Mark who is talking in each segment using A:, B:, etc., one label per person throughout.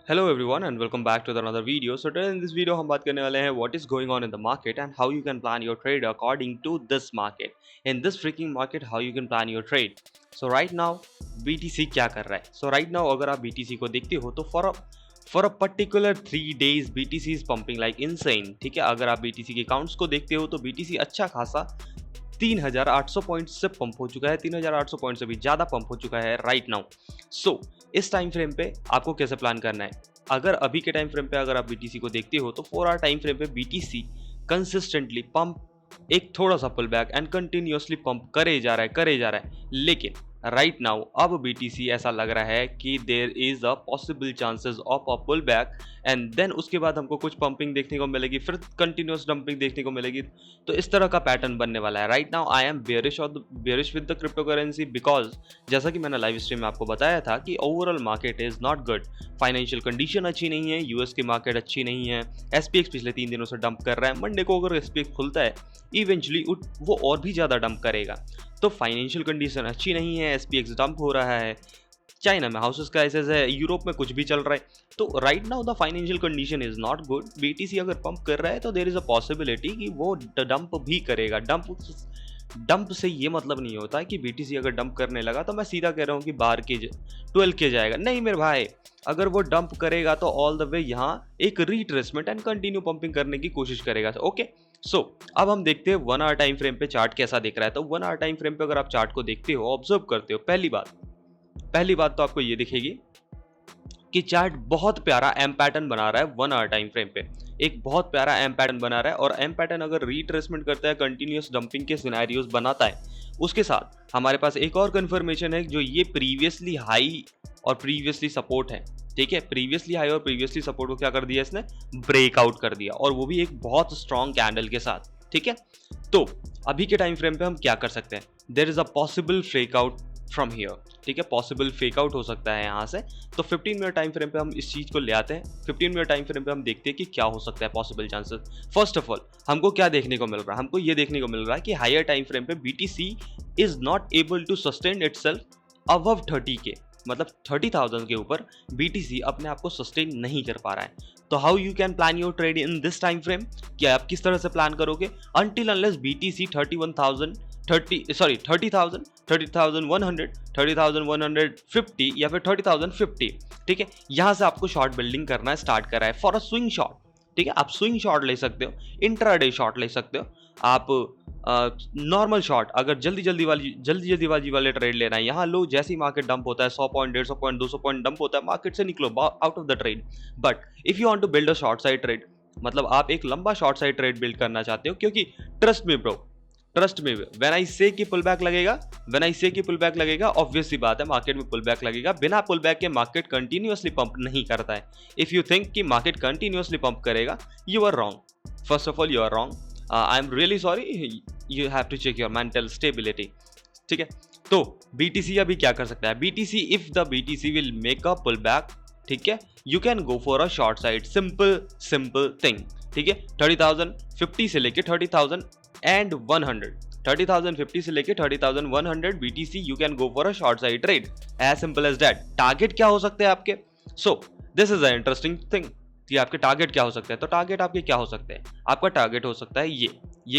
A: Hello everyone and welcome back to another video. So today in this video हम बात करने वाले हैं what is going on in the market and how you can plan your trade according to this market. In this freaking market how you can plan your trade. So right now BTC क्या कर रहा है? So right now अगर आप BTC को देखते हो तो for a particular 3 days BTC is pumping like insane. ठीक है, अगर आप BTC के काउंट्स को देखते हो तो BTC अच्छा खासा 3800 पॉइंट से पंप हो चुका है, 3800 पॉइंट से भी ज़्यादा पंप हो चुका है राइट नाउ. सो इस टाइम फ्रेम पे आपको कैसे प्लान करना है? अगर अभी के टाइम फ्रेम पे अगर आप BTC को देखते हो तो 4 आवर टाइम फ्रेम पे BTC कंसिस्टेंटली पंप एक थोड़ा सा pull back and continuously pump करे जा रहा है लेकिन राइट नाउ अब BTC ऐसा लग रहा है कि there is a possible chances of a pull back and then उसके बाद हमको कुछ पंपिंग देखने को मिलेगी, फिर कंटिन्यूस डंपिंग देखने को मिलेगी. तो इस तरह का पैटर्न बनने वाला है. Right now I am bearish with the crypto currency because जैसा कि मैंने लाइव स्ट्रीम में आपको बताया था कि overall market is not good. Financial condition अच्छी नहीं है, यूएस की मार्केट अच्छी नहीं है, SPX पिछले 3 दिनों से डंप कर रहा है. मंडे को अगर SPX खुलता है इवेंचुअली वो और भी ज़्यादा डंप करेगा. तो फाइनेंशियल कंडीशन अच्छी नहीं है, SPX डंप हो रहा है, चाइना में हाउसेस क्राइसिस है, यूरोप में कुछ भी चल रहा है. तो right now the financial condition is not good. BTC अगर पंप कर रहा है तो देयर इज अ पॉसिबिलिटी कि वो डंप भी करेगा. डंप से ये मतलब नहीं होता है कि BTC अगर डंप करने लगा तो मैं सीधा कह रहा हूँ कि 12 के जाएगा. नहीं मेरे भाई, अगर वो डंप करेगा तो ऑल द वे यहाँ एक रीट्रेसमेंट एंड कंटिन्यू पंपिंग करने की कोशिश करेगा. ओके, सो अब हम देखते हैं 1 आवर टाइम फ्रेम पे चार्ट कैसा दिख रहा है. तो 1 आवर टाइम फ्रेम पे अगर आप चार्ट को देखते हो, ऑब्जर्व करते हो, पहली बात तो आपको ये दिखेगी कि चार्ट बहुत प्यारा एम पैटर्न बना रहा है 1 आवर टाइम फ्रेम पे. एक बहुत प्यारा एम पैटर्न बना रहा है और एम पैटर्न अगर रीट्रेसमेंट करता है, कंटिन्यूस डंपिंग के सिनेरियोस बनाता है, उसके साथ हमारे पास एक और कंफर्मेशन है जो ये प्रीवियसली हाई और प्रीवियसली सपोर्ट है. ठीक है, प्रीवियसली हाई और प्रीवियसली सपोर्ट को क्या कर दिया इसने? ब्रेकआउट कर दिया, और वो भी एक बहुत स्ट्रॉन्ग कैंडल के साथ. ठीक है, तो अभी के टाइम फ्रेम पे हम क्या कर सकते हैं? There is a possible breakout from here. ठीक है, पॉसिबल फेक आउट हो सकता है यहाँ से. तो 15 मिनट टाइम फ्रेम पे हम इस चीज को ले आते हैं. 15 मिनट टाइम फ्रेम पे हम देखते हैं कि क्या हो सकता है possible chances. First of all हमको क्या देखने को मिल रहा है? हमको ये देखने को मिल रहा है कि हायर टाइम फ्रेम पे BTC is not able to sustain itself above 30K, मतलब 30,000 के ऊपर BTC अपने आप को सस्टेन नहीं कर पा रहा है. तो how you can plan your trade in this time frame? क्या आप किस तरह से प्लान करोगे? अनटिल अनलेस BTC 30,000, 30,100, 30,150 या फिर 30,050. ठीक है, यहां से आपको शॉर्ट बिल्डिंग करना स्टार्ट करा है फॉर अ स्विंग शॉट. ठीक है, आप स्विंग शॉट ले सकते हो, इंट्राडे शॉट ले सकते हो, आप नॉर्मल शॉट अगर जल्दी जल्दी वाले ट्रेड लेना है, यहाँ लो, जैसे ही मार्केट डंप होता है 100 पॉइंट, 150 पॉइंट, 200 पॉइंट डंप होता है, मार्केट से निकलो, out of the trade. But if you want to build a short side trade, मतलब आप एक लंबा शॉर्ट साइड ट्रेड बिल्ड करना चाहते हो, क्योंकि ट्रस्ट में व्हेन आई से कि पुल बैक लगेगा, ऑब्वियस सी बात है मार्केट में पुल बैक लगेगा. बिना पुल बैक के मार्केट कंटिन्यूअसली पंप नहीं करता है. इफ यू थिंक कि मार्केट कंटिन्यूअसली पंप करेगा, you are wrong. First of all you are wrong. I am really sorry, you have to check your mental stability. ठीक है, तो BTC अभी क्या कर सकता है? BTC if the BTC will make a pull back, ठीक है, you can go for a short side. Simple thing. ठीक है, 30,050 से लेके 30,100, 30,050 से लेके 30,100 BTC you can go for a short side trade. As simple as that. Target क्या हो सकते हैं आपके? So this is a interesting thing कि आपके टारगेट क्या हो सकते हैं. तो टारगेट आपके क्या हो सकते हैं? आपका टारगेट हो सकता है ये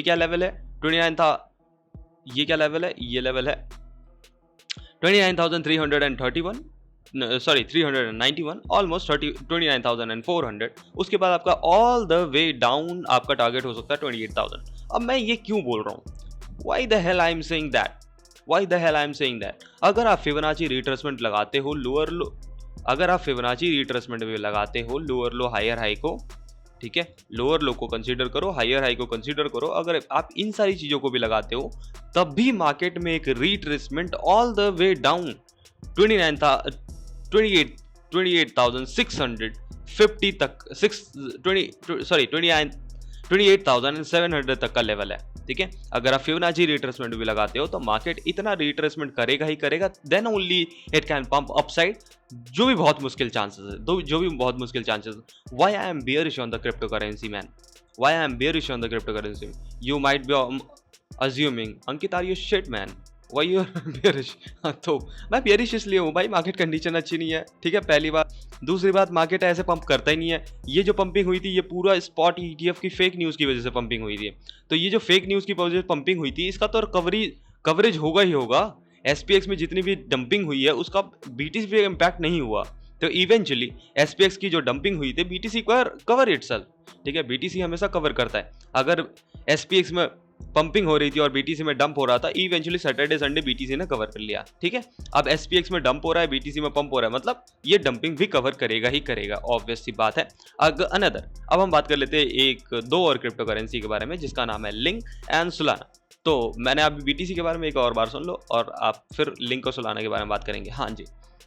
A: क्या लेवल है? 29 था. ये क्या लेवल है? ये लेवल है 29,331, सॉरी 391, ऑलमोस्ट 29,400. उसके बाद आपका ऑल द वे डाउन आपका टारगेट हो सकता है 28,000. अब मैं ये क्यों बोल रहा हूँ? Why the hell I am saying that? अगर आप फिबोनाची रिट्रेसमेंट लगाते हो लोअर लो हायर हाई को, ठीक है, लोअर लो को कंसीडर करो, हायर हाई को कंसीडर करो, अगर आप इन सारी चीजों को भी लगाते हो, तब भी मार्केट में एक retracement all the way down 28,650 तक, 28,700 तक का लेवल है. ठीक है, अगर आप फिबोनाची रिट्रेसमेंट भी लगाते हो तो मार्केट इतना रिट्रेसमेंट करेगा ही करेगा, then only it can pump upside, जो भी बहुत मुश्किल चांसेस है. Why I am bearish on the crypto currency man? You might be assuming, Ankit, are you shit man? Why you're bearish? तो मैं बेयरिश इसलिए हूँ भाई, मार्केट कंडीशन अच्छी नहीं है, ठीक है, पहली बात। दूसरी बात, मार्केट ऐसे पंप करता ही नहीं है। ये जो पंपिंग हुई थी ये पूरा स्पॉट ईटीएफ की फेक न्यूज़ की वजह से पंपिंग हुई थी। तो ये जो फेक न्यूज़ की वजह से पंपिंग हुई थी, इसका तो कवरेज होगा ही होगा। एसपीएक्स में जितनी भी डंपिंग हुई है उसका बीटीसी पे इम्पैक्ट नहीं हुआ। तो इवेंचुअली एसपीएक्स की जो डंपिंग हुई थी बीटीसी कवर इटसेल्फ, ठीक है, बीटीसी हमेशा कवर करता है। अगर एसपीएक्स में पंपिंग हो रही थी और बीटीसी में डंप हो रहा था, इवेंचुअली सैटरडे संडे बीटीसी ने कवर कर लिया, ठीक है। अब एसपीएक्स में डंप हो रहा है, बीटीसी में पंप हो रहा है, मतलब ये डंपिंग भी कवर करेगा ही करेगा, ऑब्वियस सी बात है। अनदर, अब हम बात कर लेते हैं एक दो और क्रिप्टो करेंसी के बारे में जिसका नाम है लिंक एंड सोलाना। तो मैंने अभी बीटीसी के बारे में एक और बार सुन लो और आप फिर लिंक और सोलाना के बारे में बात करेंगे। हाँ जी,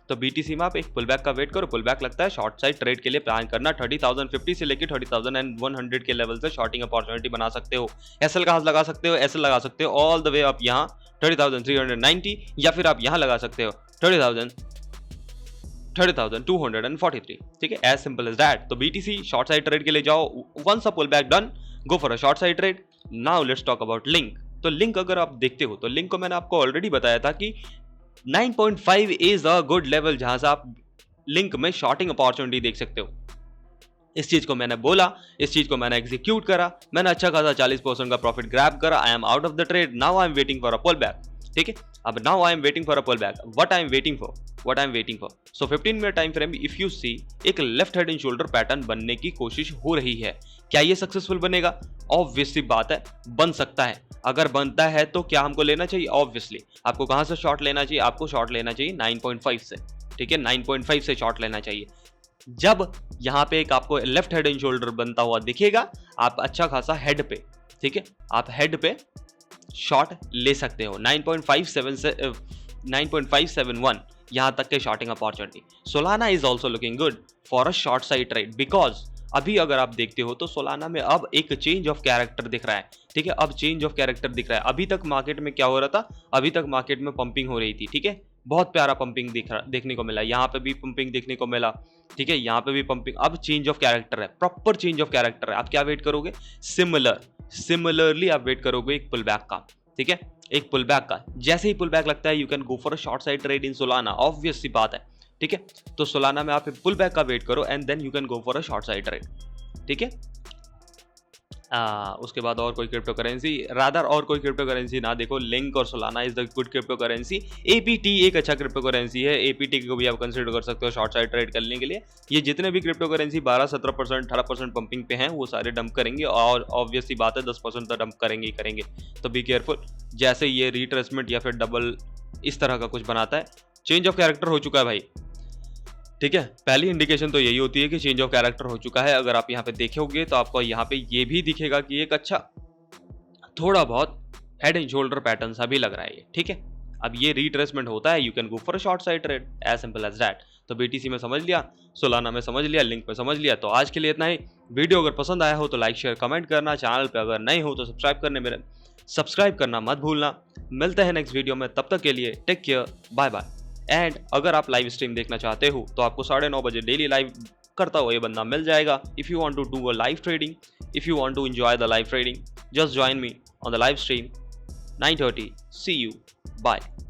A: तो बीटीसी में आप एक पुल बैक का वेट करो। पुल बैक लगता है, शॉर्ट साइड ट्रेड के लिए प्लान करना। 30,050 से लेकर 30,100 के लेवल से शॉर्टिंग अपॉर्चुनिटी बना सकते हो। एसएल कहाँ लगा सकते हो? एसएल लगा सकते हो ऑल द वे आप यहाँ 30,390, या फिर आप यहाँ लगा सकते हो 30,243, ठीक है, एज सिंपल एज दैट। तो बीटीसी शॉर्ट साइड ट्रेड के लिए जाओ। Once a pull back done, go for a short side trade. Now let's talk about Link. तो लिंक अगर आप देखते हो तो लिंक को मैंने आपको ऑलरेडी बताया था कि 9.5 इज अ गुड लेवल जहां से आप लिंक में शॉर्टिंग अपॉर्चुनिटी देख सकते हो। इस चीज को मैंने बोला, इस चीज को मैंने एग्जीक्यूट करा, मैंने अच्छा खासा 40% का प्रॉफिट ग्रैब करा। I am out of the trade, now I am waiting for a pull back, ठीक है। अब now I am waiting for a pull back, what I am waiting for so 15 minute time frame if you see, एक left head and shoulder pattern बनने की कोशिश हो रही है। क्या ये सक्सेसफुल बनेगा? ऑब्वियसली बात है, बन सकता है। अगर बनता है तो क्या हमको लेना चाहिए? ऑब्वियसली आपको कहां से शॉर्ट लेना चाहिए? आपको शॉर्ट लेना चाहिए 9.5 से, ठीक है, 9.5 से शॉर्ट लेना चाहिए। जब यहां पे एक आपको लेफ्ट हेड एंड शोल्डर बनता हुआ दिखेगा, आप अच्छा खासा हेड पे, ठीक है, आप हेड पे शॉर्ट ले सकते हो। 9.57 से 9.571 यहां तक के shorting opportunity. Solana is also looking good for a short side trade, because अभी अगर आप देखते हो तो सोलाना में अब एक चेंज ऑफ कैरेक्टर दिख रहा है, ठीक है, अब चेंज ऑफ कैरेक्टर दिख रहा है। अभी तक मार्केट में क्या हो रहा था? अभी तक मार्केट में पंपिंग हो रही थी, ठीक है, बहुत प्यारा पंपिंग देखने को मिला, यहाँ पे भी पंपिंग देखने को मिला, ठीक है, यहाँ पे भी पंपिंग। अब चेंज ऑफ कैरेक्टर है, प्रॉपर चेंज ऑफ कैरेक्टर है। आप क्या वेट करोगे? सिमिलरली आप वेट करोगे एक पुल बैक का, ठीक है, एक पुल बैक का। जैसे ही पुल बैक लगता है you can go for a short side trade in Solana, obvious सी बात है, ठीक है। तो सोलाना में आप पुल बैक का वेट करो and then you can go for a short side trade, ठीक है। उसके बाद और कोई क्रिप्टो करेंसी, रादर और कोई क्रिप्टो करेंसी ना देखो, लिंक और Solana is the good crypto currency. APT एक अच्छा क्रिप्टो करेंसी है, एपीटी को भी आप कंसीडर कर सकते हो शॉर्ट साइड ट्रेड करने के लिए। ये जितने भी क्रिप्टो करेंसी 12-17%, 18% पंपिंग पे हैं, वो सारे डंप करेंगे और ऑब्वियसली बात है 10% तो डंप करेंगे ही करेंगे। तो बी केयरफुल, जैसे ये रिट्रेसमेंट या फिर डबल इस तरह का कुछ बनाता है। चेंज ऑफ कैरेक्टर हो चुका है भाई, ठीक है, पहली इंडिकेशन तो यही होती है कि चेंज ऑफ कैरेक्टर हो चुका है। अगर आप यहाँ पे देखोगे तो आपको यहाँ पे ये भी दिखेगा कि एक अच्छा थोड़ा बहुत हेड एंड शोल्डर पैटर्न सा भी लग रहा है ये, ठीक है। अब ये रिट्रेसमेंट होता है, you can go for a short side trade, as simple as that. तो बीटीसी में समझ लिया, सोलाना में समझ लिया, लिंक में समझ लिया। तो आज के लिए इतना ही। वीडियो अगर पसंद आया हो तो लाइक शेयर कमेंट करना, चैनल पे अगर नए हो तो सब्सक्राइब करना मत भूलना। मिलते हैं नेक्स्ट वीडियो में, तब तक के लिए take care, bye bye. And अगर आप लाइव स्ट्रीम देखना चाहते हो तो आपको 9:30 बजे डेली लाइव करता हुआ ये बंदा मिल जाएगा। If you want to do a live trading, if you want to enjoy the live trading, just join me on the live stream 9:30. See you. Bye.